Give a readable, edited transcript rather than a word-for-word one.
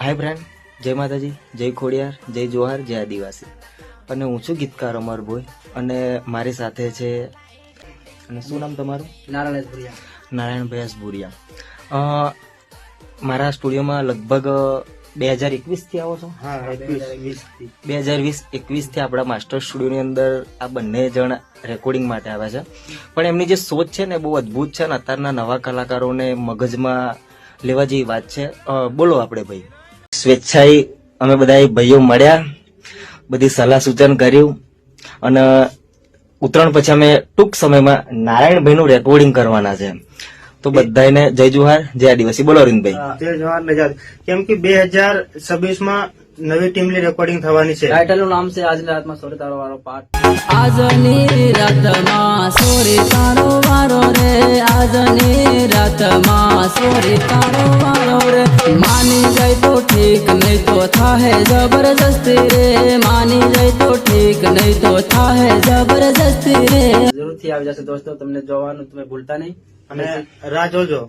હાય friend, જય માતાજી, જય ખોડિયાર, જય જોહાર, જય આદિવાસી. અને હું છું ગીતકાર અમર ભોઈ અને મારી સાથે છે, અને શું નામ તમારું? નારાયણભાઈ ભુરિયા. મારા સ્ટુડિયોમાં લગભગ 2021 થી આવો છો? 2020-21 થી આપણા માસ્ટર સ્ટુડિયોની અંદર આ બંને જણ રેકોર્ડિંગ માટે આવ્યા છે. પણ એમની જે સોચ છે ને બહુ અદભુત છે અને અત્યારના નવા કલાકારોને મગજમાં લેવા જેવી વાત છે. બોલો આપણે ભાઈ. સ્વેચ્છાએ અમે બધા ભાઈઓ મળ્યા, બધી સલાહ સૂચન કર્યું અને ઉત્તરાયણ પછી અમે ટૂંક સમયમાં નારાયણભાઈનું રેકોર્ડિંગ કરવાના છે. તો બધાને જય જોહાર, જય આદિવાસી. બોલો અરવિંદભાઈ. જય જોહાર ને જય. કેમ કે 2026 માં નવી ટીમની રેકોર્ડિંગ થવાની છે. ટાઇટલ નું નામ છે આજની રાતમાં સોરી તારો વારો પાઠ. આજની રાતમાં સોરી તારો વારો રે, આજની રાતમાં સોરી તારો વારો રે. માની જાય તો ઠીક, નહીં તો થાહે જબરજસ્તી રે. માની જાય તો ઠીક, નહીં તો થાહે જબરજસ્તી રે. જરૂરથી આવી જશે દોસ્તો, તમને જોવાનું તમે ભૂલતા નહીં અને રાહ જોજો.